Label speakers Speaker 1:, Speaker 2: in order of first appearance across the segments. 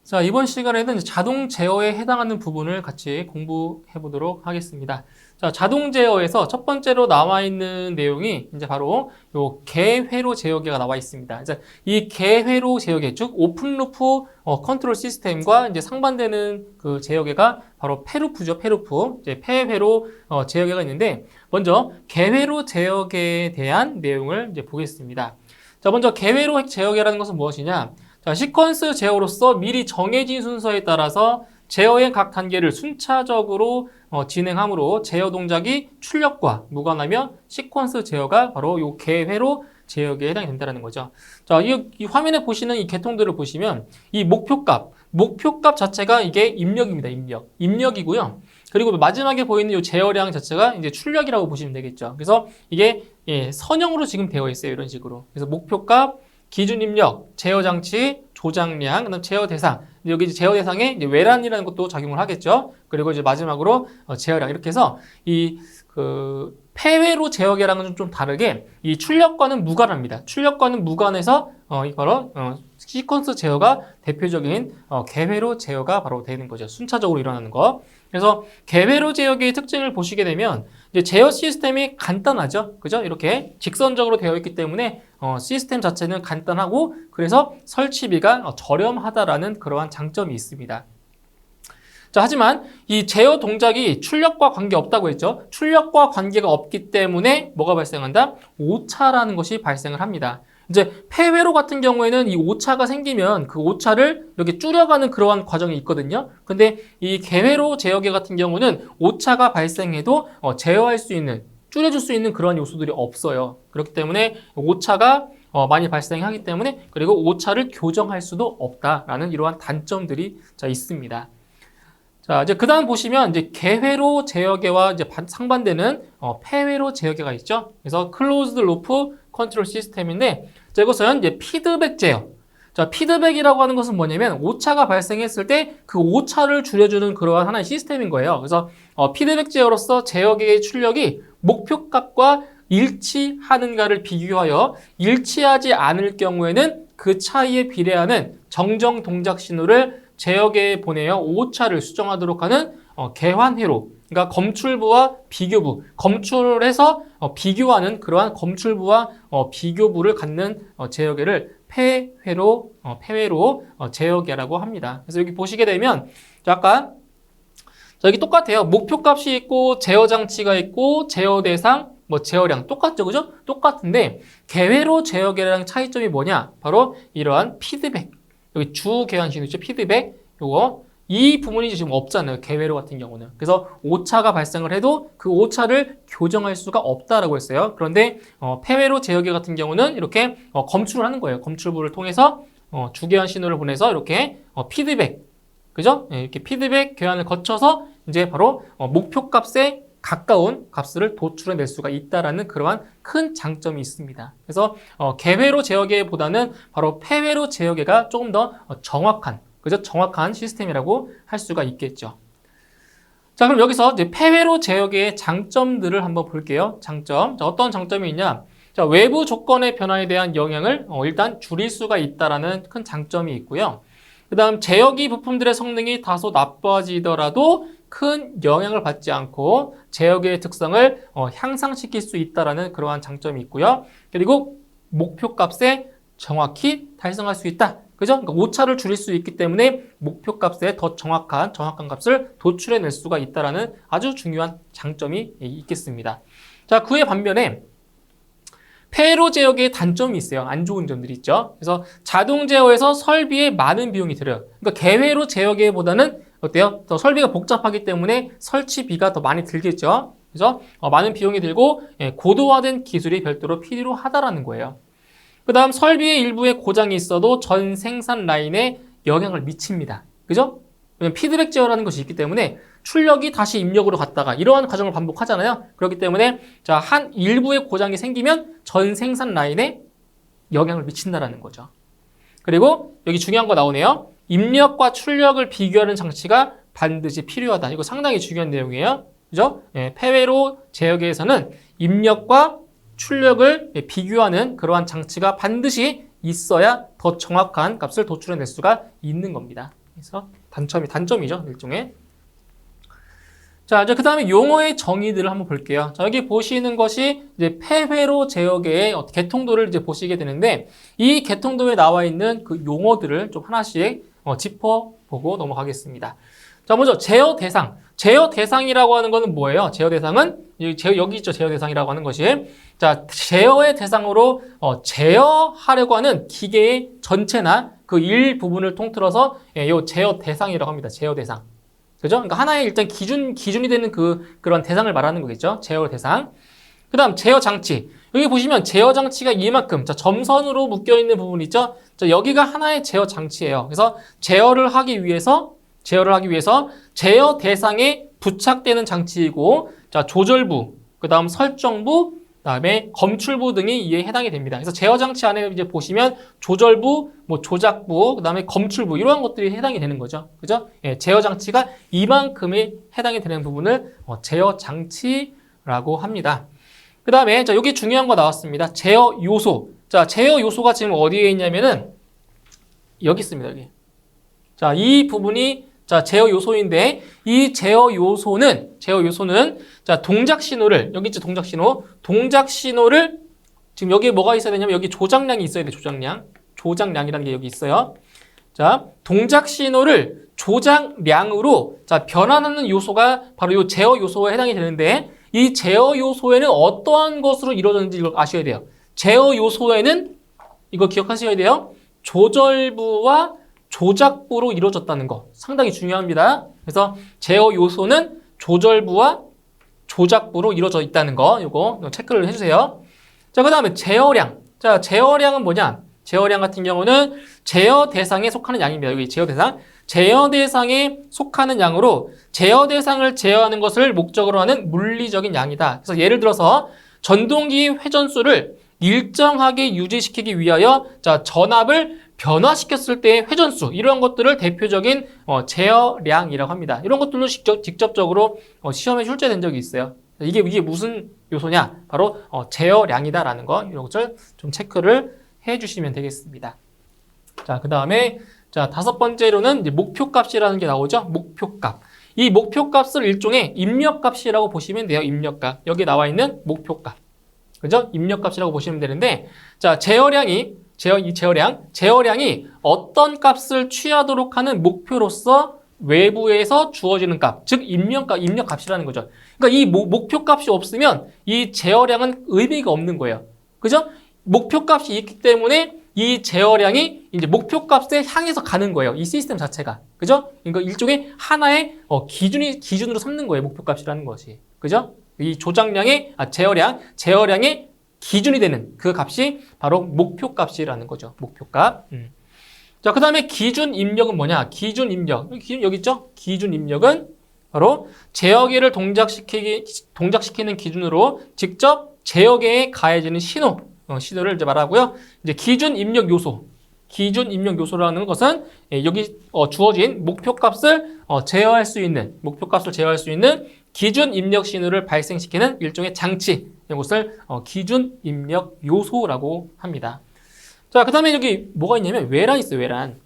Speaker 1: 자, 이번 시간에는 자동 제어에 해당하는 부분을 같이 공부해 보도록 하겠습니다. 자, 자동 제어에서 첫 번째로 나와 있는 내용이 이제 바로 요 개회로 제어계가 나와 있습니다. 이제 이 개회로 제어계, 즉 오픈 루프 컨트롤 시스템과 이제 상반되는 그 제어계가 바로 페루프죠. 페루프. 이제 폐회로 제어계가 있는데 먼저 개회로 제어계에 대한 내용을 이제 보겠습니다. 자, 먼저 개회로 제어계라는 것은 무엇이냐? 자, 시퀀스 제어로서 미리 정해진 순서에 따라서 제어의 각 단계를 순차적으로 진행하므로 제어 동작이 출력과 무관하며 시퀀스 제어가 바로 이 개회로 제어계에 해당이 된다는 거죠. 자, 이 화면에 보시는 이 계통들을 보시면 이 목표값 자체가 이게 입력입니다. 입력이고요. 그리고 마지막에 보이는 이 제어량 자체가 이제 출력이라고 보시면 되겠죠. 그래서 이게 선형으로 지금 되어 있어요. 이런 식으로. 그래서 목표값, 기준 입력, 제어 장치, 조작량, 그다음 제어 대상. 여기 이제 제어 대상에 이제 외란이라는 것도 작용을 하겠죠. 그리고 이제 마지막으로 제어량 이렇게 해서 이 폐회로 제어계랑은 좀 다르게 이 출력과는 무관합니다. 출력과는 무관해서 바로 시퀀스 제어가 대표적인 개회로 제어가 바로 되는 거죠. 순차적으로 일어나는 거. 그래서 개회로 제어계의 특징을 보시게 되면 이제 제어 시스템이 간단하죠. 그죠? 이렇게 직선적으로 되어 있기 때문에 시스템 자체는 간단하고 그래서 설치비가 저렴하다라는 그러한 장점이 있습니다. 자, 하지만 이 제어 동작이 출력과 관계없다고 했죠. 출력과 관계가 없기 때문에 뭐가 발생한다? 오차라는 것이 발생을 합니다. 이제 폐회로 같은 경우에는 이 오차가 생기면 그 오차를 이렇게 줄여가는 그러한 과정이 있거든요. 근데 이 개회로 제어계 같은 경우는 오차가 발생해도 제어할 수 있는, 줄여줄 수 있는 그런 요소들이 없어요. 그렇기 때문에 오차가 많이 발생하기 때문에 그리고 오차를 교정할 수도 없다라는 이러한 단점들이 있습니다. 자, 이제 그 다음 보시면 이제 개회로 제어계와 이제 상반되는 폐회로 제어계가 있죠. 그래서 클로즈드 루프 컨트롤 시스템인데, 자, 이것은 이제 피드백 제어. 자, 피드백이라고 하는 것은 뭐냐면 오차가 발생했을 때 그 오차를 줄여주는 그러한 하나의 시스템인 거예요. 그래서 피드백 제어로서 제어계의 출력이 목표값과 일치하는가를 비교하여 일치하지 않을 경우에는 그 차이에 비례하는 정정 동작 신호를 제어계에 보내어 오차를 수정하도록 하는 개환회로, 그러니까 검출부와 비교부, 검출해서 비교하는 그러한 검출부와 비교부를 갖는 제어계를 폐회로 제어계라고 합니다. 그래서 여기 보시게 되면 약간 여기 똑같아요. 목표값이 있고 제어 장치가 있고 제어 대상, 제어량 똑같죠, 그죠? 똑같은데 개회로 제어계랑 차이점이 뭐냐? 바로 이러한 피드백. 여기 주 개환 신호 있죠? 피드백. 이 부분이 지금 없잖아요. 개회로 같은 경우는. 그래서 오차가 발생을 해도 그 오차를 교정할 수가 없다라고 했어요. 그런데 폐회로 제어계 같은 경우는 이렇게 검출을 하는 거예요. 검출부를 통해서 주 개환 신호를 보내서 이렇게 피드백, 그죠? 이렇게 피드백 교환을 거쳐서 이제 바로 목표값에 가까운 값을 도출해낼 수가 있다라는 그러한 큰 장점이 있습니다. 그래서 개회로 제어계보다는 바로 폐회로 제어계가 조금 더 정확한, 그죠? 정확한 시스템이라고 할 수가 있겠죠. 자, 그럼 여기서 이제 폐회로 제어계의 장점들을 한번 볼게요. 장점. 자, 어떤 장점이 있냐? 자, 외부 조건의 변화에 대한 영향을 일단 줄일 수가 있다라는 큰 장점이 있고요. 그 다음 제어기 부품들의 성능이 다소 나빠지더라도 큰 영향을 받지 않고 제어계의 특성을 향상시킬 수 있다는 그러한 장점이 있고요. 그리고 목표값에 정확히 달성할 수 있다. 그죠? 그러니까 오차를 줄일 수 있기 때문에 목표값에 더 정확한 값을 도출해낼 수가 있다는 아주 중요한 장점이 있겠습니다. 자, 그에 반면에 폐회로 제어계의 단점이 있어요. 안 좋은 점들이 있죠. 그래서 자동 제어에서 설비에 많은 비용이 들어요. 그러니까 개회로 제어계보다는 어때요? 더 설비가 복잡하기 때문에 설치비가 더 많이 들겠죠. 그래서 많은 비용이 들고 고도화된 기술이 별도로 필요하다라는 거예요. 그 다음 설비의 일부에 고장이 있어도 전 생산 라인에 영향을 미칩니다. 그죠? 왜냐면 피드백 제어라는 것이 있기 때문에 출력이 다시 입력으로 갔다가 이러한 과정을 반복하잖아요. 그렇기 때문에 자, 한 일부의 고장이 생기면 전 생산 라인에 영향을 미친다라는 거죠. 그리고 여기 중요한 거 나오네요. 입력과 출력을 비교하는 장치가 반드시 필요하다. 이거 상당히 중요한 내용이에요. 그죠? 폐회로 제어계에서는 입력과 출력을 비교하는 그러한 장치가 반드시 있어야 더 정확한 값을 도출해낼 수가 있는 겁니다. 그래서 단점이죠, 일종의. 자, 이제 그 다음에 용어의 정의들을 한번 볼게요. 자, 여기 보시는 것이 이제 폐회로 제어계의 개통도를 이제 보시게 되는데, 이 개통도에 나와 있는 그 용어들을 좀 하나씩 짚어보고 넘어가겠습니다. 자, 먼저 제어 대상. 제어 대상이라고 하는 거는 뭐예요? 제어 대상은 여기 있죠. 제어 대상이라고 하는 것이. 자, 제어의 대상으로 제어하려고 하는 기계의 전체나 그 일부분을 통틀어서 이 제어 대상이라고 합니다. 제어 대상. 그죠? 그러니까 하나의 일단 기준이 되는 그런 대상을 말하는 거겠죠. 제어 대상. 그 다음 제어 장치. 여기 보시면 제어 장치가 이만큼, 자, 점선으로 묶여 있는 부분 있죠? 자, 여기가 하나의 제어 장치예요. 그래서 제어를 하기 위해서 제어 대상에 부착되는 장치이고, 자, 조절부, 그 다음 설정부, 그 다음에 검출부 등이 이에 해당이 됩니다. 그래서 제어 장치 안에 이제 보시면 조절부, 뭐 조작부, 그 다음에 검출부 이러한 것들이 해당이 되는 거죠. 그죠? 예, 제어 장치가 이만큼에 해당이 되는 부분을 제어 장치라고 합니다. 그 다음에 자, 여기 중요한 거 나왔습니다. 제어 요소. 자, 제어 요소가 지금 어디에 있냐면은 여기 있습니다. 여기. 자, 이 부분이 자, 제어 요소인데 이 제어 요소는 자, 동작 신호를 여기 있죠. 동작 신호를 지금 여기에 뭐가 있어야 되냐면 여기 조작량이 있어야 돼. 조작량이라는 게 여기 있어요. 자, 동작 신호를 조작량으로 자, 변환하는 요소가 바로 이 제어 요소에 해당이 되는데 이 제어 요소에는 어떠한 것으로 이루어졌는지 이걸 아셔야 돼요. 제어 요소에는 이거 기억하셔야 돼요. 조절부와 조작부로 이루어졌다는 거 상당히 중요합니다. 그래서 제어 요소는 조절부와 조작부로 이루어져 있다는 거 이거 체크를 해주세요. 자, 그 다음에 제어량. 자, 제어량은 뭐냐? 제어량 같은 경우는 제어 대상에 속하는 양입니다. 여기 제어 대상. 제어 대상에 속하는 양으로 제어 대상을 제어하는 것을 목적으로 하는 물리적인 양이다. 그래서 예를 들어서 전동기 회전수를 일정하게 유지시키기 위하여 자, 전압을 변화시켰을 때의 회전수 이런 것들을 대표적인 제어량이라고 합니다. 이런 것들도 직접적으로 시험에 출제된 적이 있어요. 이게 무슨 요소냐? 바로 제어량이다라는 거 이런 것을 좀 체크를 해주시면 되겠습니다. 자, 그 다음에 자, 다섯 번째로는 이제 목표값이라는 게 나오죠. 목표값. 이 목표값을 일종의 입력값이라고 보시면 돼요. 입력값. 여기 나와 있는 목표값. 그죠? 입력값이라고 보시면 되는데, 자, 제어량이 어떤 값을 취하도록 하는 목표로서 외부에서 주어지는 값, 즉 입력값이라는 거죠. 그러니까 이 목표값이 없으면 이 제어량은 의미가 없는 거예요. 그죠? 목표값이 있기 때문에 이 제어량이 이제 목표값에 향해서 가는 거예요. 이 시스템 자체가. 그죠? 그러니까 일종의 하나의 기준으로 삼는 거예요. 목표값이라는 것이. 그죠? 이 제어량의 기준이 되는 그 값이 바로 목표값이라는 거죠. 목표값. 자, 그 다음에 기준 입력은 뭐냐? 기준 입력. 여기 있죠? 기준 입력은 바로 제어계를 동작시키는 기준으로 직접 제어계에 가해지는 신호를 이제 말하고요. 이제 기준 입력 요소라는 것은 여기 주어진 목표값을 제어할 수 있는 기준 입력 신호를 발생시키는 일종의 장치, 이것을 기준 입력 요소라고 합니다. 자, 그 다음에 여기 뭐가 있냐면 외란 있어요. 외란.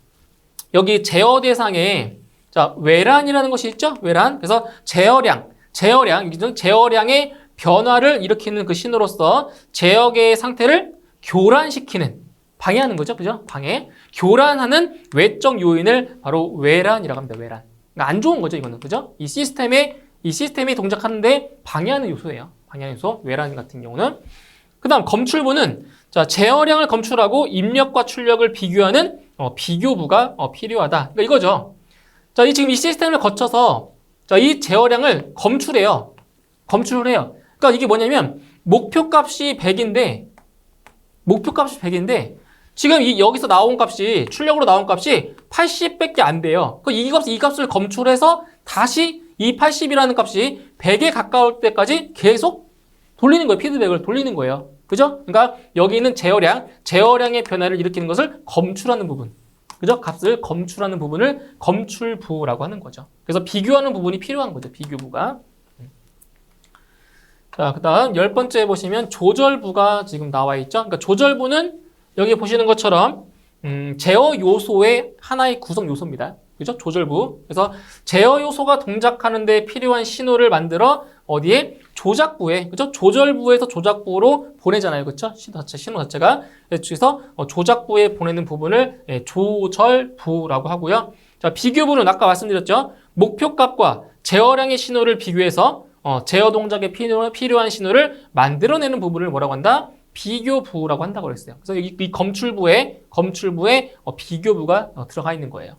Speaker 1: 여기 제어 대상에 자, 외란이라는 것이 있죠. 외란. 그래서 여기는 제어량의 변화를 일으키는 그 신호로서 제어계의 상태를 방해하는 거죠. 그죠? 교란하는 외적 요인을 바로 외란이라고 합니다. 외란. 그러니까 안 좋은 거죠, 이거는. 그죠? 이 시스템이 동작하는데 방해하는 요소예요. 방해하는 요소. 외란 같은 경우는. 그 다음 검출부는 자, 제어량을 검출하고 입력과 출력을 비교하는 비교부가 필요하다. 그러니까 이거죠. 자, 지금 이 시스템을 거쳐서 자, 이 제어량을 검출을 해요. 그러니까 이게 뭐냐면 목표값이 100인데 지금 여기서 나온 값이 출력으로 나온 값이 80밖에 안 돼요. 이 값을 검출해서 다시 이 80이라는 값이 100에 가까울 때까지 계속 돌리는 거예요. 피드백을 돌리는 거예요. 그죠? 그러니까 여기 있는 제어량의 변화를 일으키는 것을 검출하는 부분. 그죠? 값을 검출하는 부분을 검출부라고 하는 거죠. 그래서 비교하는 부분이 필요한 거죠. 비교부가. 자, 그 다음 10번째 보시면 조절부가 지금 나와 있죠. 그러니까 조절부는 여기 보시는 것처럼 제어 요소의 하나의 구성 요소입니다. 그죠? 조절부. 그래서 제어 요소가 동작하는 데 필요한 신호를 만들어 어디에? 조작부에, 그죠? 조절부에서 조작부로 보내잖아요. 그죠? 신호 자체가. 그래서 조작부에 보내는 부분을 조절부라고 하고요. 자, 비교부는 아까 말씀드렸죠? 목표값과 제어량의 신호를 비교해서 제어 동작에 필요한 신호를 만들어내는 부분을 뭐라고 한다? 비교부라고 한다고 그랬어요. 그래서 이 검출부에 비교부가 들어가 있는 거예요.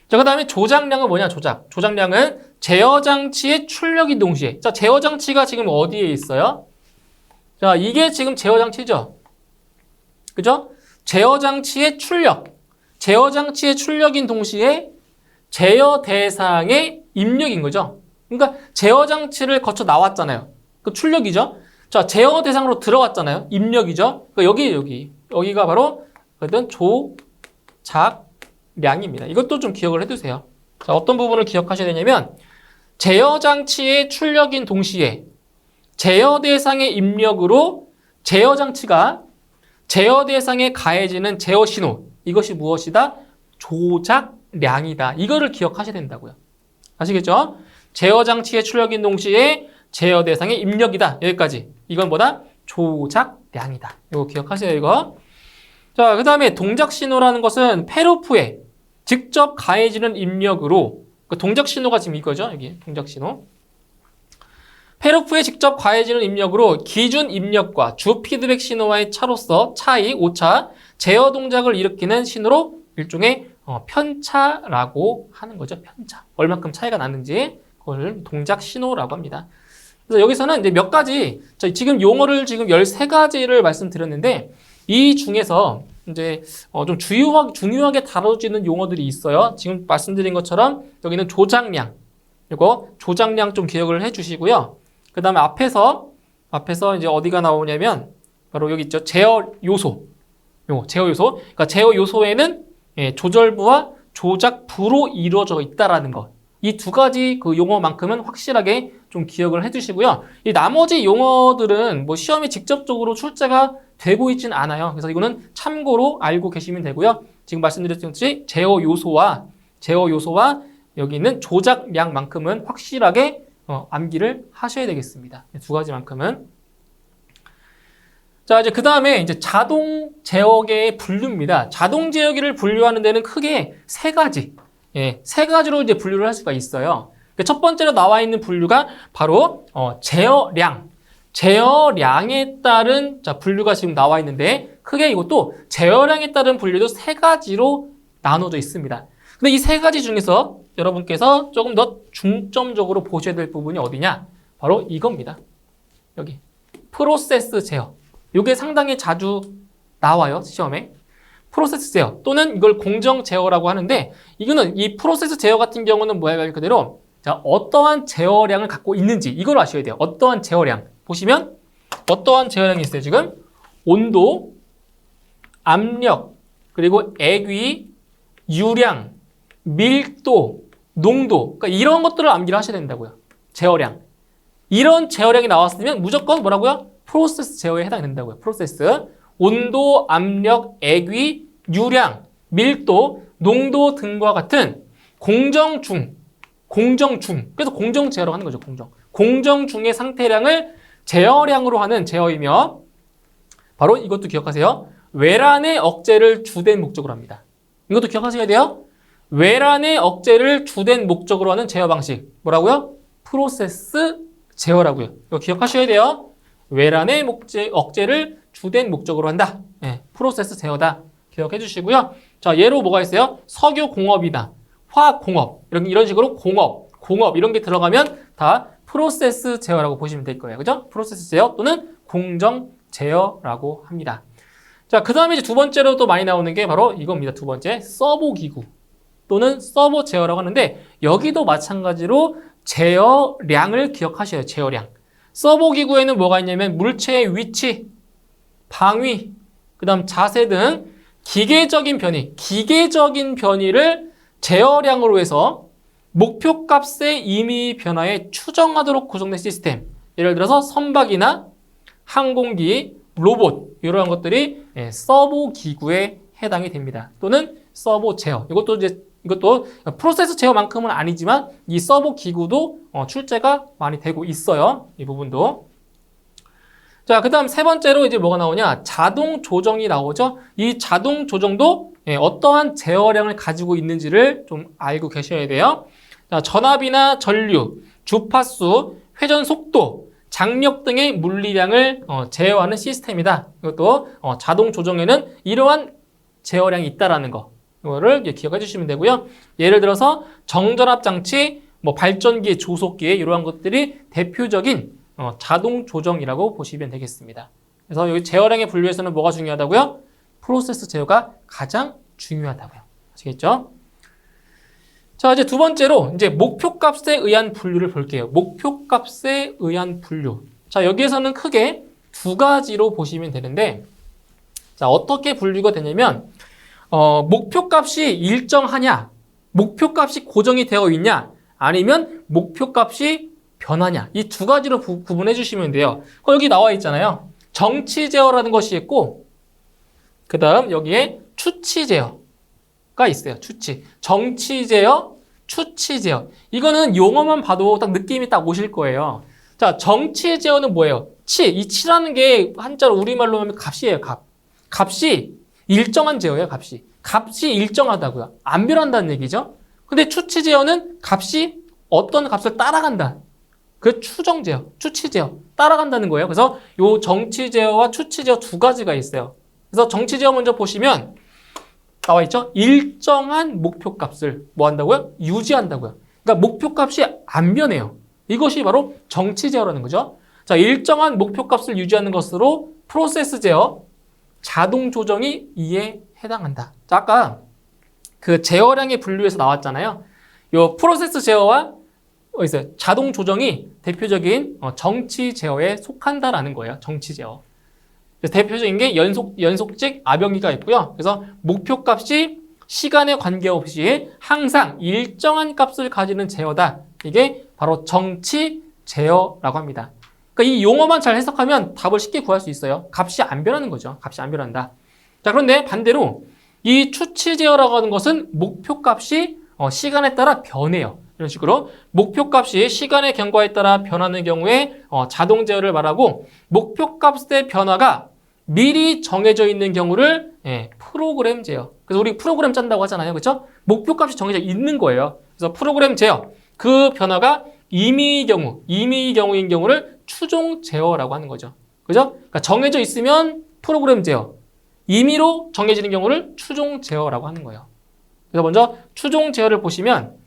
Speaker 1: 자, 그 다음에 조작량은 뭐냐, 조작량은 제어장치의 출력이 동시에. 자, 제어장치가 지금 어디에 있어요? 자, 이게 지금 제어장치죠. 그죠? 제어장치의 출력인 동시에 제어 대상의 입력인 거죠. 그러니까 제어장치를 거쳐 나왔잖아요. 그 출력이죠. 자, 제어 대상으로 들어갔잖아요. 입력이죠. 그러니까 여기가 바로 어떤 조작량입니다. 이것도 좀 기억을 해두세요. 자, 어떤 부분을 기억하셔야 되냐면 제어장치의 출력인 동시에 제어 대상의 입력으로 제어장치가 제어 대상에 가해지는 제어 신호, 이것이 무엇이다? 조작량이다. 이거를 기억하셔야 된다고요. 아시겠죠? 제어장치의 출력인 동시에 제어 대상의 입력이다. 여기까지. 이건 뭐다? 조작량이다. 이거 기억하세요, 이거. 자, 그 다음에 동작 신호라는 것은 패로프에 직접 가해지는 입력으로, 그 동작 신호가 지금 이거죠. 여기 동작 신호. 패로프에 직접 가해지는 입력으로 기준 입력과 주 피드백 신호와의 차이, 오차, 제어 동작을 일으키는 신호로 일종의 편차라고 하는 거죠. 편차. 얼마큼 차이가 나는지 그걸 동작 신호라고 합니다. 그래서 여기서는 이제 몇 가지, 지금 용어를 지금 13가지를 말씀드렸는데 이 중에서 이제 좀 중요하게 다뤄지는 용어들이 있어요. 지금 말씀드린 것처럼 여기는 조작량, 이거 조작량 좀 기억을 해주시고요. 그 다음에 앞에서 이제 어디가 나오냐면 바로 여기 있죠. 제어 요소. 제어 요소. 그러니까 제어 요소에는 조절부와 조작부로 이루어져 있다라는 것. 이 두 가지 그 용어만큼은 확실하게 좀 기억을 해주시고요. 이 나머지 용어들은 뭐 시험에 직접적으로 출제가 되고 있진 않아요. 그래서 이거는 참고로 알고 계시면 되고요. 지금 말씀드렸듯이 제어 요소와 여기 있는 조작량만큼은 확실하게 암기를 하셔야 되겠습니다. 두 가지만큼은. 자, 이제 그 다음에 이제 자동 제어계의 분류입니다. 자동 제어기를 분류하는 데는 크게 세 가지로 이제 분류를 할 수가 있어요. 첫 번째로 나와 있는 분류가 바로 제어량에 따른 분류가 지금 나와 있는데 크게 이것도 제어량에 따른 분류도 세 가지로 나눠져 있습니다. 근데 이 세 가지 중에서 여러분께서 조금 더 중점적으로 보셔야 될 부분이 어디냐? 바로 이겁니다. 여기 프로세스 제어. 이게 상당히 자주 나와요, 시험에. 프로세스 제어 또는 이걸 공정 제어라고 하는데 이거는 이 프로세스 제어 같은 경우는 뭐야 말 그대로 자, 어떠한 제어량을 갖고 있는지 이걸 아셔야 돼요. 어떠한 제어량. 보시면 어떠한 제어량이 있어요, 지금? 온도, 압력, 그리고 액위, 유량, 밀도, 농도. 그러니까 이런 것들을 암기를 하셔야 된다고요. 제어량. 이런 제어량이 나왔으면 무조건 뭐라고요? 프로세스 제어에 해당이 된다고요. 프로세스. 온도, 압력, 액위, 유량, 밀도, 농도 등과 같은 공정중. 그래서 공정 제어라고 하는 거죠. 공정중의 상태량을 제어량으로 하는 제어이며 바로 이것도 기억하세요. 외란의 억제를 주된 목적으로 합니다. 이것도 기억하셔야 돼요. 외란의 억제를 주된 목적으로 하는 제어 방식. 뭐라고요? 프로세스 제어라고요. 이거 기억하셔야 돼요. 외란의 억제를 주된 목적으로 한다. 프로세스 제어다. 기억해 주시고요. 자, 예로 뭐가 있어요? 석유공업이나 화학공업. 이런 식으로 공업 이런 게 들어가면 다 프로세스 제어라고 보시면 될 거예요. 그죠? 프로세스 제어 또는 공정 제어라고 합니다. 자, 그 다음에 이제 두 번째로 또 많이 나오는 게 바로 이겁니다. 두 번째, 서버 기구 또는 서버 제어라고 하는데 여기도 마찬가지로 제어량을 기억하셔야 해요. 제어량. 서버 기구에는 뭐가 있냐면 물체의 위치, 방위, 그 다음 자세 등 기계적인 변이를 제어량으로 해서 목표값의 임의 변화에 추정하도록 구성된 시스템. 예를 들어서 선박이나 항공기, 로봇 이런 것들이 서버 기구에 해당이 됩니다. 또는 서버 제어. 이것도 이제 이것도 프로세스 제어만큼은 아니지만 이 서버 기구도 출제가 많이 되고 있어요. 이 부분도. 자, 그 다음 세 번째로 이제 뭐가 나오냐? 자동 조정이 나오죠. 이 자동 조정도 어떠한 제어량을 가지고 있는지를 좀 알고 계셔야 돼요. 자, 전압이나 전류, 주파수, 회전 속도, 장력 등의 물리량을 제어하는 시스템이다. 이것도 자동 조정에는 이러한 제어량이 있다라는 거. 이거를 기억해 주시면 되고요. 예를 들어서 정전압 장치, 뭐 발전기, 조속기 이러한 것들이 대표적인 자동 조정이라고 보시면 되겠습니다. 그래서 여기 제어량의 분류에서는 뭐가 중요하다고요? 프로세스 제어가 가장 중요하다고요. 아시겠죠? 자, 이제 두 번째로 이제 목표값에 의한 분류를 볼게요. 목표값에 의한 분류. 자, 여기에서는 크게 두 가지로 보시면 되는데, 자, 어떻게 분류가 되냐면, 목표값이 일정하냐, 목표값이 고정이 되어 있냐, 아니면 목표값이 변하냐. 이 두 가지로 구분해 주시면 돼요. 여기 나와 있잖아요. 정치 제어라는 것이 있고, 그 다음 여기에 추치 제어가 있어요. 추치. 정치 제어, 추치 제어. 이거는 용어만 봐도 딱 느낌이 딱 오실 거예요. 자, 정치 제어는 뭐예요? 이 치라는 게 한자로 우리말로 하면 값이에요, 값. 값이 일정한 제어예요, 값이. 값이 일정하다고요. 안 변한다는 얘기죠. 근데 추치 제어는 값이 어떤 값을 따라간다. 그 추정 제어, 추치 제어 따라간다는 거예요. 그래서 요 정치 제어와 추치 제어 두 가지가 있어요. 그래서 정치 제어 먼저 보시면 나와 있죠? 일정한 목표값을 뭐 한다고요? 유지한다고요. 그러니까 목표값이 안 변해요. 이것이 바로 정치 제어라는 거죠. 자, 일정한 목표값을 유지하는 것으로 프로세스 제어, 자동 조정이 이에 해당한다. 자, 아까 그 제어량의 분류에서 나왔잖아요. 요 프로세스 제어와 자동 조정이 대표적인 정치 제어에 속한다라는 거예요. 정치 제어. 대표적인 게 연속직 압영기가 있고요. 그래서 목표값이 시간에 관계없이 항상 일정한 값을 가지는 제어다. 이게 바로 정치 제어라고 합니다. 그러니까 이 용어만 잘 해석하면 답을 쉽게 구할 수 있어요. 값이 안 변하는 거죠. 값이 안 변한다. 자, 그런데 반대로 이 추치 제어라고 하는 것은 목표값이 시간에 따라 변해요. 이런 식으로 목표값이 시간의 경과에 따라 변하는 경우에 자동 제어를 말하고, 목표값의 변화가 미리 정해져 있는 경우를 프로그램 제어. 그래서 우리 프로그램 짠다고 하잖아요. 그렇죠? 목표값이 정해져 있는 거예요. 그래서 프로그램 제어. 그 변화가 임의의 경우인 경우를 추종 제어라고 하는 거죠. 그죠? 그러니까 정해져 있으면 프로그램 제어. 임의로 정해지는 경우를 추종 제어라고 하는 거예요. 그래서 먼저 추종 제어를 보시면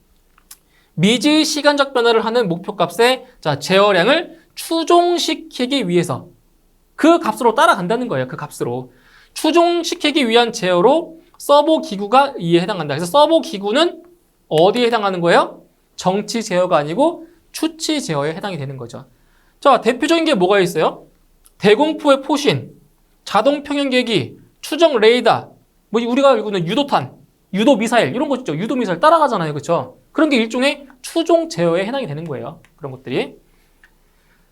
Speaker 1: 미지의 시간적 변화를 하는 목표값의 제어량을 추종시키기 위해서 그 값으로 따라간다는 거예요. 그 값으로. 추종시키기 위한 제어로 서버 기구가 이에 해당한다. 그래서 서버 기구는 어디에 해당하는 거예요? 정치 제어가 아니고 추치 제어에 해당이 되는 거죠. 자, 대표적인 게 뭐가 있어요? 대공포의 포신, 자동 평형계기, 추정 레이더, 뭐 우리가 알고 있는 유도탄, 유도 미사일 이런 거 있죠. 유도 미사일 따라가잖아요. 그렇죠? 그런 게 일종의 추종 제어에 해당이 되는 거예요. 그런 것들이.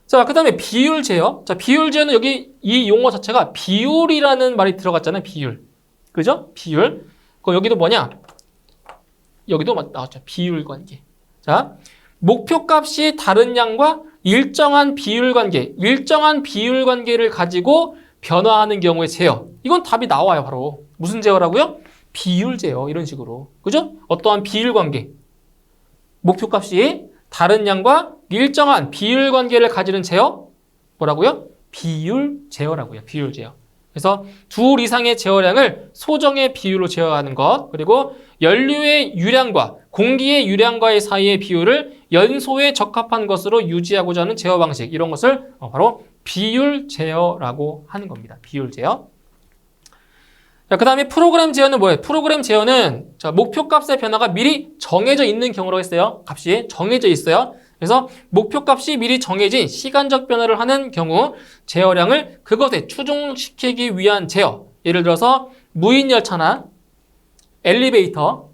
Speaker 1: 자, 그 다음에 비율 제어. 자, 비율 제어는 여기 이 용어 자체가 비율이라는 말이 들어갔잖아요. 비율. 그죠? 비율. 여기도 뭐냐? 여기도 나왔죠. 비율 관계. 자, 목표값이 다른 양과 일정한 비율 관계를 가지고 변화하는 경우의 제어. 이건 답이 나와요, 바로. 무슨 제어라고요? 비율 제어. 이런 식으로. 그죠? 어떠한 비율 관계. 목표값이 다른 양과 일정한 비율 관계를 가지는 제어. 뭐라고요? 비율 제어라고요. 비율 제어. 그래서 둘 이상의 제어량을 소정의 비율로 제어하는 것, 그리고 연료의 유량과 공기의 유량과의 사이의 비율을 연소에 적합한 것으로 유지하고자 하는 제어 방식, 이런 것을 바로 비율 제어라고 하는 겁니다. 비율 제어. 자, 그 다음에 프로그램 제어는 뭐예요? 프로그램 제어는 목표값의 변화가 미리 정해져 있는 경우로 했어요. 값이 정해져 있어요. 그래서 목표값이 미리 정해진 시간적 변화를 하는 경우 제어량을 그것에 추종시키기 위한 제어. 예를 들어서 무인열차나 엘리베이터,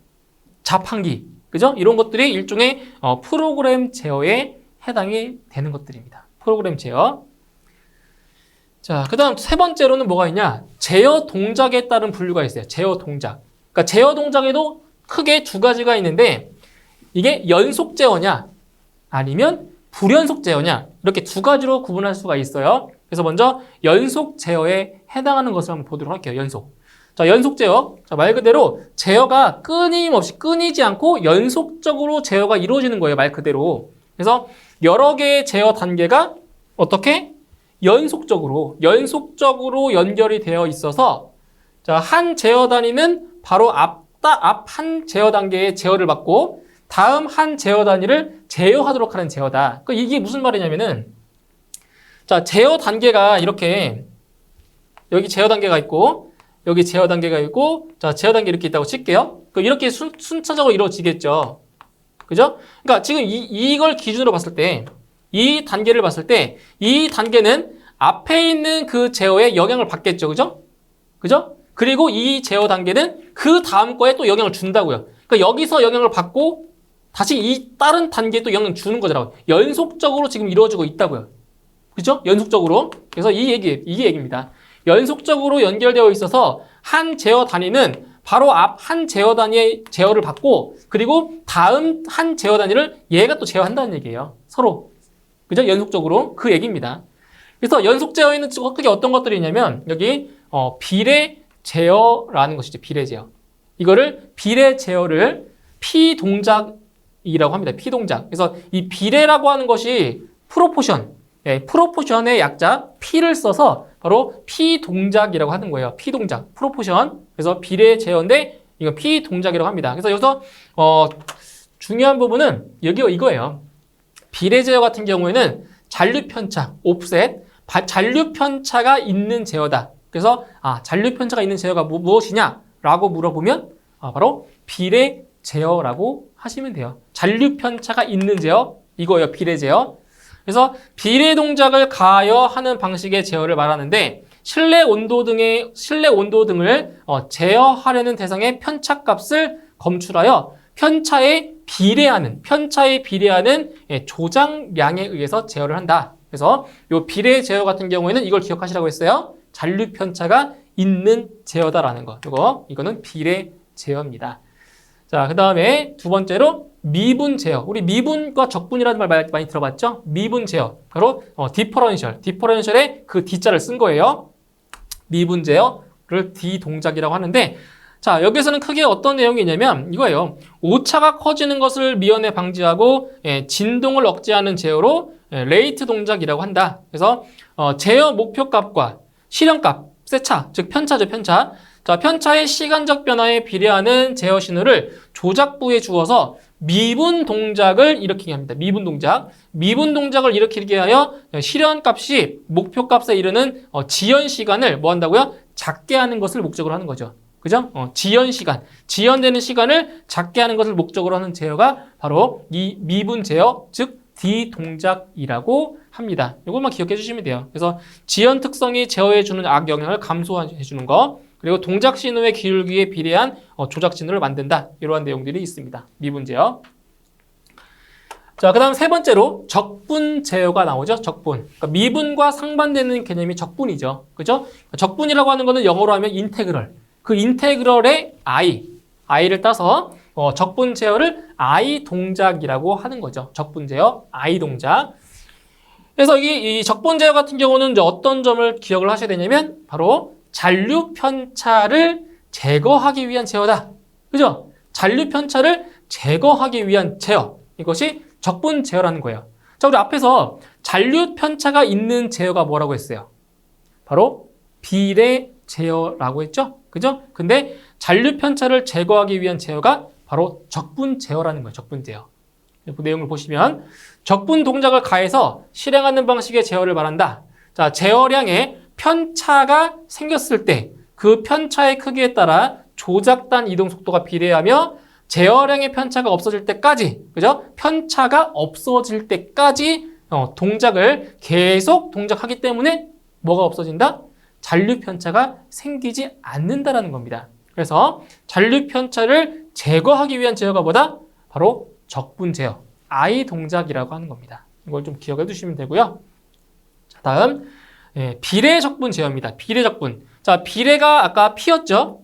Speaker 1: 자판기, 그죠? 이런 것들이 일종의 프로그램 제어에 해당이 되는 것들입니다. 프로그램 제어. 자, 그 다음 세 번째로는 뭐가 있냐? 제어 동작에 따른 분류가 있어요. 제어 동작. 그러니까 제어 동작에도 크게 두 가지가 있는데 이게 연속 제어냐 아니면 불연속 제어냐 이렇게 두 가지로 구분할 수가 있어요. 그래서 먼저 연속 제어에 해당하는 것을 한번 보도록 할게요. 연속. 자, 연속 제어. 자, 말 그대로 제어가 끊이지 않고 연속적으로 제어가 이루어지는 거예요. 말 그대로. 그래서 여러 개의 제어 단계가 어떻게? 연속적으로 연결이 되어 있어서 자, 한 제어 단위는 바로 앞 한 제어 단계의 제어를 받고 다음 한 제어 단위를 제어하도록 하는 제어다. 이게 무슨 말이냐면은 자, 제어 단계가 이렇게 여기 제어 단계가 있고 여기 제어 단계가 있고 자, 제어 단계 이렇게 있다고 칠게요. 이렇게 순차적으로 이루어지겠죠. 그죠? 그러니까 지금 이걸 기준으로 봤을 때 이 단계를 봤을 때 이 단계는 앞에 있는 그 제어에 영향을 받겠죠. 그죠? 그죠? 그리고 이 제어 단계는 그 다음 거에 또 영향을 준다고요. 그러니까 여기서 영향을 받고 다시 이 다른 단계에 또 영향을 주는 거잖아요. 연속적으로 지금 이루어지고 있다고요. 그죠? 연속적으로. 그래서 이게 얘기입니다. 연속적으로 연결되어 있어서 한 제어 단위는 바로 앞 한 제어 단위의 제어를 받고 그리고 다음 한 제어 단위를 얘가 또 제어한다는 얘기예요. 서로. 그죠? 연속적으로. 그 얘기입니다. 그래서 연속 제어에는 크게 어떤 것들이 있냐면 여기 비례 제어라는 것이죠. 비례 제어. 이거를 비례 제어를 피동작이라고 합니다. 피동작. 그래서 이 비례라고 하는 것이 프로포션. 프로포션의 약자 P를 써서 바로 피동작이라고 하는 거예요. 피동작. 프로포션. 그래서 비례 제어인데 이거 피동작이라고 합니다. 그래서 여기서 중요한 부분은 이거예요. 비례 제어 같은 경우에는 잔류 편차, 옵셋, 잔류 편차가 있는 제어다. 그래서 잔류 편차가 있는 제어가 무엇이냐라고 물어보면 바로 비례 제어라고 하시면 돼요. 잔류 편차가 있는 제어 이거예요. 비례 제어. 그래서 비례 동작을 가하여 하는 방식의 제어를 말하는데 실내 온도 등을 제어하려는 대상의 편차값을 검출하여 편차에 비례하는 조작량에 의해서 제어를 한다. 그래서 이 비례 제어 같은 경우에는 이걸 기억하시라고 했어요. 잔류 편차가 있는 제어다라는 거. 이거는 비례 제어입니다. 자, 그 다음에 두 번째로 미분 제어. 우리 미분과 적분이라는 말 많이 들어봤죠? 미분 제어. 바로 디퍼런셜의 그 D자를 쓴 거예요. 미분 제어를 D 동작이라고 하는데 자, 여기서는 크게 어떤 내용이 있냐면 이거예요. 오차가 커지는 것을 미연에 방지하고 진동을 억제하는 제어로 레이트 동작이라고 한다. 그래서 제어 목표값과 실현값, 세차, 즉 편차죠, 편차. 자, 편차의 시간적 변화에 비례하는 제어 신호를 조작부에 주어서 미분 동작을 일으키게 합니다. 미분 동작을 일으키게 하여 실현값이 목표값에 이르는 지연 시간을 뭐 한다고요? 작게 하는 것을 목적으로 하는 거죠. 그죠? 지연되는 시간을 작게 하는 것을 목적으로 하는 제어가 바로 이 미분 제어, 즉 D 동작이라고 합니다. 이것만 기억해 주시면 돼요. 그래서 지연 특성이 제어에 주는 악영향을 감소해 주는 거, 그리고 동작 신호의 기울기에 비례한 조작 신호를 만든다. 이러한 내용들이 있습니다. 미분 제어. 자, 그 다음 세 번째로 적분 제어가 나오죠. 적분. 그러니까 미분과 상반되는 개념이 적분이죠. 그죠? 적분이라고 하는 거는 영어로 하면 인테그럴. 그 인테그럴의 i를 따서 적분 제어를 I 동작이라고 하는 거죠. 적분 제어, I 동작. 그래서 이 적분 제어 같은 경우는 이제 어떤 점을 기억을 하셔야 되냐면 바로 잔류 편차를 제거하기 위한 제어다. 그죠? 잔류 편차를 제거하기 위한 제어. 이것이 적분 제어라는 거예요. 자, 우리 앞에서 잔류 편차가 있는 제어가 뭐라고 했어요? 바로 비례 제어라고 했죠? 그죠? 근데 잔류 편차를 제거하기 위한 제어가 바로 적분 제어라는 거예요. 적분 제어. 그 내용을 보시면 적분 동작을 가해서 실행하는 방식의 제어를 말한다. 자, 제어량에 편차가 생겼을 때 그 편차의 크기에 따라 조작단 이동 속도가 비례하며 제어량의 편차가 없어질 때까지, 그죠? 편차가 없어질 때까지 동작을 계속 동작하기 때문에 뭐가 없어진다? 잔류 편차가 생기지 않는다라는 겁니다. 그래서 잔류 편차를 제거하기 위한 제어가 뭐다? 바로 적분 제어, I 동작이라고 하는 겁니다. 이걸 좀 기억해 두시면 되고요. 자, 다음 비례 적분 제어입니다. 비례 적분. 자, 비례가 아까 P였죠?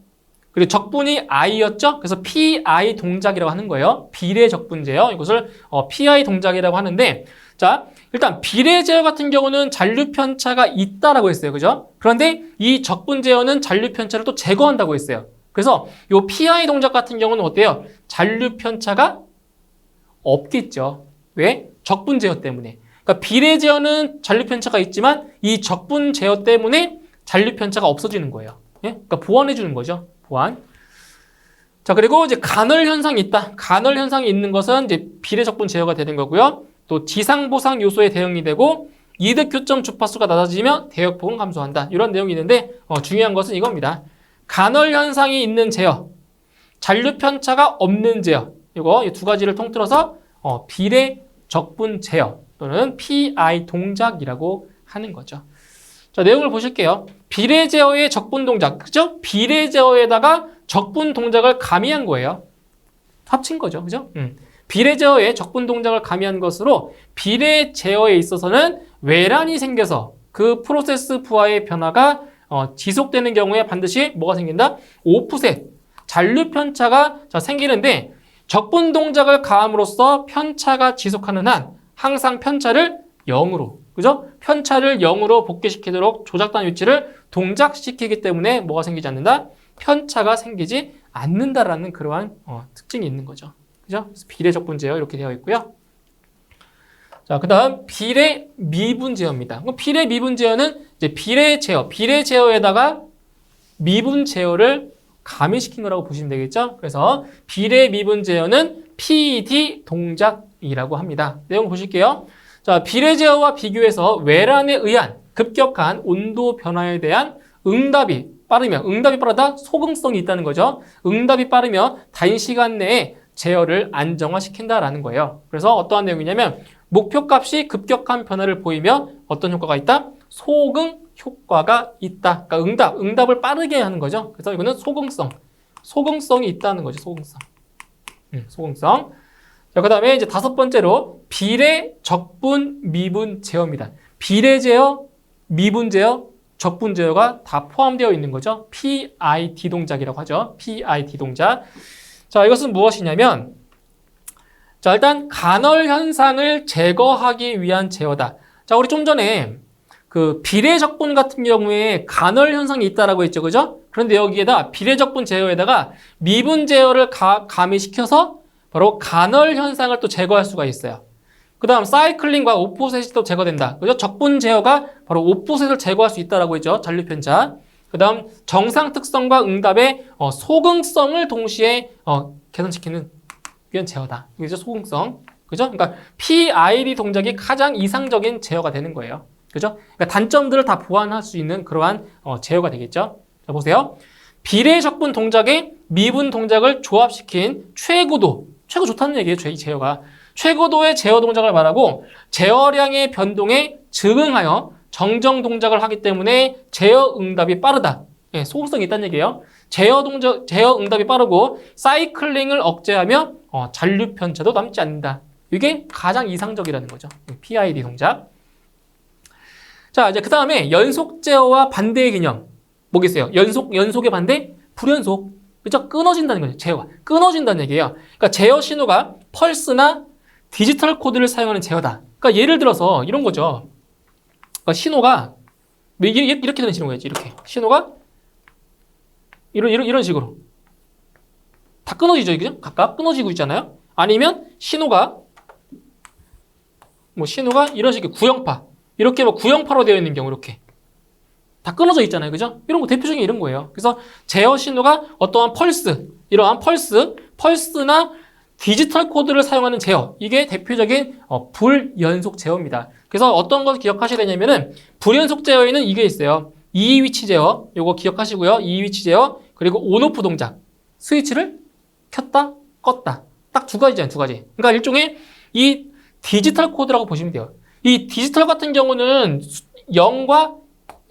Speaker 1: 그리고 적분이 i였죠? 그래서 pi 동작이라고 하는 거예요. 비례 적분 제어. 이것을 pi 동작이라고 하는데, 자, 일단 비례 제어 같은 경우는 잔류 편차가 있다라고 했어요. 그죠? 그런데 이 적분 제어는 잔류 편차를 또 제거한다고 했어요. 그래서 이 pi 동작 같은 경우는 어때요? 잔류 편차가 없겠죠. 왜? 적분 제어 때문에. 그러니까 비례 제어는 잔류 편차가 있지만 이 적분 제어 때문에 잔류 편차가 없어지는 거예요. 예? 그러니까 보완해 주는 거죠. 보완. 자, 그리고 이제 간헐 현상이 있다. 간헐 현상이 있는 것은 이제 비례 적분 제어가 되는 거고요. 또 지상 보상 요소에 대응이 되고 이득 교점 주파수가 낮아지며 대역폭은 감소한다. 이런 내용이 있는데 중요한 것은 이겁니다. 간헐 현상이 있는 제어, 잔류 편차가 없는 제어. 이거 이 두 가지를 통틀어서 비례 적분 제어 또는 PI 동작이라고 하는 거죠. 자, 내용을 보실게요. 비례 제어의 적분 동작, 그죠? 비례 제어에다가 적분 동작을 가미한 거예요. 합친 거죠, 그죠? 비례 제어의 적분 동작을 가미한 것으로 비례 제어에 있어서는 외란이 생겨서 그 프로세스 부하의 변화가 지속되는 경우에 반드시 뭐가 생긴다? 오프셋, 잔류 편차가 생기는데 적분 동작을 가함으로써 편차가 지속하는 한 항상 편차를 0으로, 그죠? 편차를 0으로 복귀시키도록 조작단 위치를 동작시키기 때문에 뭐가 생기지 않는다? 편차가 생기지 않는다라는 그러한 특징이 있는 거죠. 그죠? 그래서 비례 적분 제어 이렇게 되어 있고요. 자, 그 다음 비례 미분 제어입니다. 비례 미분 제어는 이제 비례 제어에다가 미분 제어를 가미시킨 거라고 보시면 되겠죠? 그래서 비례 미분 제어는 PD 동작이라고 합니다. 내용 보실게요. 자, 비례 제어와 비교해서 외란에 의한 급격한 온도 변화에 대한 응답이 빠르다 소극성이 있다는 거죠. 응답이 빠르며 단시간 내에 제어를 안정화시킨다라는 거예요. 그래서 어떠한 내용이냐면 목표값이 급격한 변화를 보이며 어떤 효과가 있다? 소극 효과가 있다. 그러니까 응답을 빠르게 하는 거죠. 그래서 이거는 소극성이 있다는 거죠. 소극성. 자, 그 다음에 이제 다섯 번째로 비례 적분 미분 제어입니다. 비례 제어, 미분 제어, 적분 제어가 다 포함되어 있는 거죠. PID 동작이라고 하죠. PID 동작. 자, 이것은 무엇이냐면, 자, 일단 간헐 현상을 제거하기 위한 제어다. 자, 우리 좀 전에 그 비례 적분 같은 경우에 간헐 현상이 있다라고 했죠, 그죠? 그런데 여기에다 비례 적분 제어에다가 미분 제어를 가미시켜서 바로 간헐 현상을 또 제거할 수가 있어요. 그 다음 사이클링과 오프셋이 또 제거된다. 그죠? 적분 제어가 바로 오프셋을 제거할 수 있다라고 했죠. 잔류 편차. 그 다음 정상 특성과 응답의 소극성을 동시에 개선시키는 위한 제어다. 이게 소극성. 그죠? 그러니까 PID 동작이 가장 이상적인 제어가 되는 거예요. 그죠? 그러니까 단점들을 다 보완할 수 있는 그러한 제어가 되겠죠. 자, 보세요. 비례 적분 동작에 미분 동작을 조합시킨 최고 좋다는 얘기예요. 이 제어가. 최고도의 제어 동작을 말하고 제어량의 변동에 즉응하여 정정 동작을 하기 때문에 제어 응답이 빠르다. 예, 소극성이 있다는 얘기예요. 제어 응답이 빠르고 사이클링을 억제하며 잔류 편차도 남지 않는다. 이게 가장 이상적이라는 거죠. PID 동작. 자, 이제 그 다음에 연속 제어와 반대의 개념. 뭐겠어요? 연속의 반대? 불연속. 그죠? 끊어진다는 거죠. 제어가. 끊어진다는 얘기예요. 그러니까 제어 신호가 펄스나 디지털 코드를 사용하는 제어다. 그러니까 예를 들어서 이런 거죠. 그러니까 신호가 이렇게 되는 신호겠지. 이렇게. 신호가 이런 식으로. 다 끊어지죠. 그죠? 각각 끊어지고 있잖아요. 아니면 신호가 이런 식의 구형파. 이렇게 구형파로 되어 있는 경우 이렇게. 다 끊어져 있잖아요. 그죠? 이런 거 대표적인 이런 거예요. 그래서 제어 신호가 어떠한 이러한 펄스나 디지털 코드를 사용하는 제어. 이게 대표적인 불연속 제어입니다. 그래서 어떤 것을 기억하셔야 되냐면은 불연속 제어에는 이게 있어요. 이 위치 제어. 요거 기억하시고요. 이 위치 제어. 그리고 온오프 동작. 스위치를 켰다, 껐다. 딱 두 가지잖아요. 두 가지. 그러니까 일종의 이 디지털 코드라고 보시면 돼요. 이 디지털 같은 경우는 0과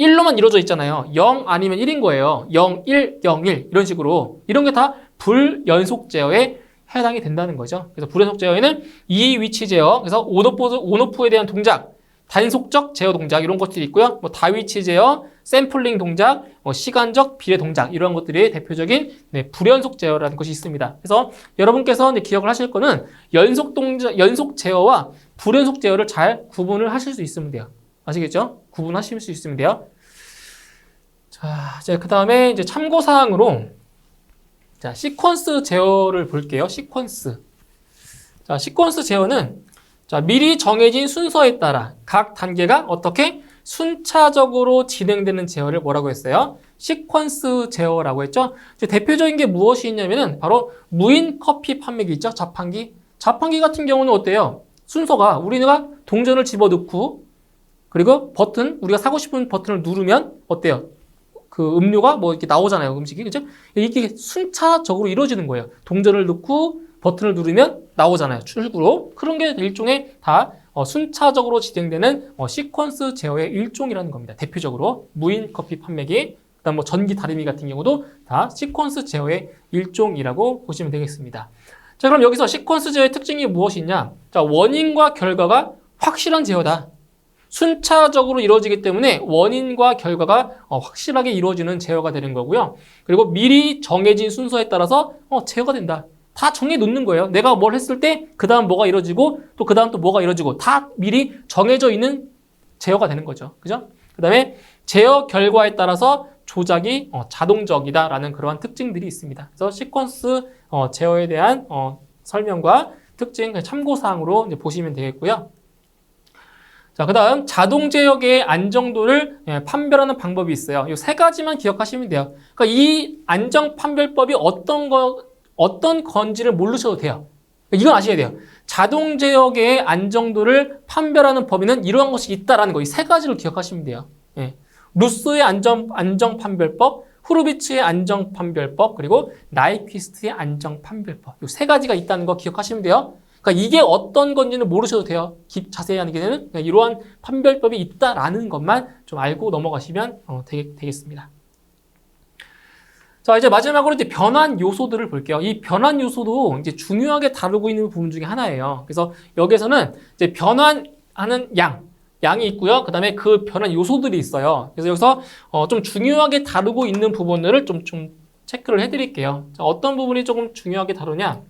Speaker 1: 1로만 이루어져 있잖아요. 0 아니면 1인 거예요. 0, 1, 0, 1 이런 식으로 이런 게 다 불연속 제어에 해당이 된다는 거죠. 그래서 불연속 제어에는 이 위치 제어, 그래서 온오프에 대한 동작, 단속적 제어 동작 이런 것들이 있고요. 뭐 다위치 제어, 샘플링 동작, 시간적 비례 동작 이런 것들이 대표적인 불연속 제어라는 것이 있습니다. 그래서 여러분께서 기억을 하실 거는 연속 동작, 연속 제어와 불연속 제어를 잘 구분을 하실 수 있으면 돼요. 아시겠죠? 구분하실 수 있으면 돼요. 자, 이제 그 다음에 이제 참고 사항으로 자, 시퀀스 제어를 볼게요. 시퀀스. 자, 시퀀스 제어는 자, 미리 정해진 순서에 따라 각 단계가 어떻게 순차적으로 진행되는 제어를 뭐라고 했어요? 시퀀스 제어라고 했죠. 이제 대표적인 게 무엇이 있냐면은 바로 무인 커피 판매기 있죠. 자판기. 자판기 같은 경우는 어때요? 순서가 우리가 동전을 집어넣고 그리고 버튼, 우리가 사고 싶은 버튼을 누르면 어때요? 그 음료가 뭐 이렇게 나오잖아요. 음식이. 그죠? 이게 순차적으로 이루어지는 거예요. 동전을 넣고 버튼을 누르면 나오잖아요. 출구로. 그런 게 일종의 다 순차적으로 진행되는 시퀀스 제어의 일종이라는 겁니다. 대표적으로 무인 커피 판매기, 그다음 뭐 전기 다리미 같은 경우도 다 시퀀스 제어의 일종이라고 보시면 되겠습니다. 자, 그럼 여기서 시퀀스 제어의 특징이 무엇이냐? 자, 원인과 결과가 확실한 제어다. 순차적으로 이루어지기 때문에 원인과 결과가 확실하게 이루어지는 제어가 되는 거고요. 그리고 미리 정해진 순서에 따라서 제어가 된다. 다 정해 놓는 거예요. 내가 뭘 했을 때 그 다음 뭐가 이루어지고 또 그 다음 또 뭐가 이루어지고 다 미리 정해져 있는 제어가 되는 거죠. 그죠? 그 다음에 제어 결과에 따라서 조작이 자동적이다라는 그러한 특징들이 있습니다. 그래서 시퀀스 제어에 대한 설명과 특징 참고사항으로 이제 보시면 되겠고요. 자, 그 다음 자동 제어계의 안정도를 판별하는 방법이 있어요. 이 세 가지만 기억하시면 돼요. 그러니까 이 안정 판별법이 어떤 건지를 모르셔도 돼요. 이건 아셔야 돼요. 자동 제어계의 안정도를 판별하는 범위는 이러한 것이 있다라는 거, 이 세 가지를 기억하시면 돼요. 예. 루스의 안정 판별법, 후르비츠의 안정 판별법, 그리고 나이퀴스트의 안정 판별법. 이 세 가지가 있다는 거 기억하시면 돼요. 그러니까 이게 어떤 건지는 모르셔도 돼요. 자세히 하는 게는 이러한 판별법이 있다라는 것만 좀 알고 넘어가시면 되겠습니다. 자, 이제 마지막으로 이제 변환 요소들을 볼게요. 이 변환 요소도 이제 중요하게 다루고 있는 부분 중에 하나예요. 그래서 여기서는 이제 변환하는 양이 있고요. 그 다음에 그 변환 요소들이 있어요. 그래서 여기서 좀 중요하게 다루고 있는 부분들을 좀 체크를 해드릴게요. 자, 어떤 부분이 조금 중요하게 다루냐?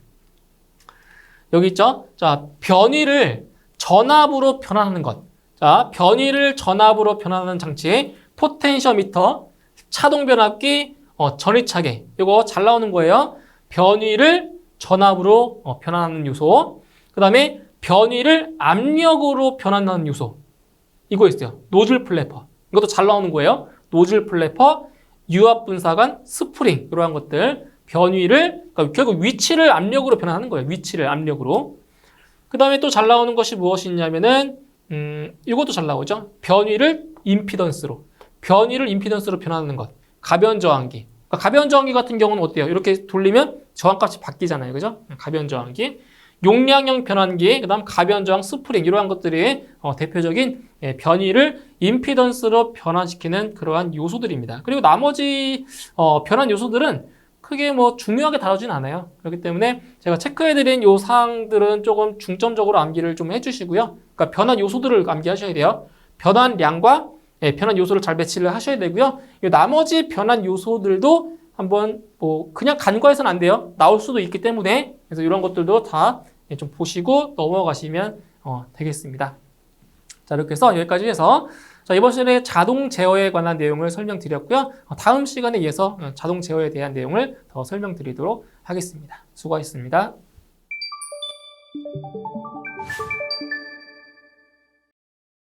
Speaker 1: 여기 있죠? 자, 변위를 전압으로 변환하는 것. 자, 변위를 전압으로 변환하는 장치, 포텐셔미터, 차동 변압기, 전위차계. 이거 잘 나오는 거예요. 변위를 전압으로 변환하는 요소. 그 다음에 변위를 압력으로 변환하는 요소. 이거 있어요. 노즐 플래퍼. 이것도 잘 나오는 거예요. 노즐 플래퍼, 유압 분사관, 스프링. 이러한 것들. 변위를, 그러니까 결국 위치를 압력으로 변환하는 거예요. 위치를 압력으로. 그 다음에 또 잘 나오는 것이 무엇이 있냐면은, 이것도 잘 나오죠. 변위를 임피던스로. 변위를 임피던스로 변환하는 것. 가변 저항기. 그러니까 가변 저항기 같은 경우는 어때요? 이렇게 돌리면 저항값이 바뀌잖아요. 그죠? 가변 저항기. 용량형 변환기, 그 다음 가변 저항 스프링. 이러한 것들이 대표적인 변위를 임피던스로 변환시키는 그러한 요소들입니다. 그리고 나머지 변환 요소들은 크게 뭐 중요하게 다루진 않아요. 그렇기 때문에 제가 체크해드린 요 사항들은 조금 중점적으로 암기를 좀 해주시고요. 그러니까 변환 요소들을 암기하셔야 돼요. 변환량과 변환 요소를 잘 배치를 하셔야 되고요. 나머지 변환 요소들도 한번 뭐 그냥 간과해서는 안 돼요. 나올 수도 있기 때문에 그래서 이런 것들도 다 좀 보시고 넘어가시면 되겠습니다. 자, 이렇게 해서 여기까지 해서 자, 이번 시간에 자동 제어에 관한 내용을 설명드렸고요. 다음 시간에 이어서 자동 제어에 대한 내용을 더 설명드리도록 하겠습니다. 수고하셨습니다.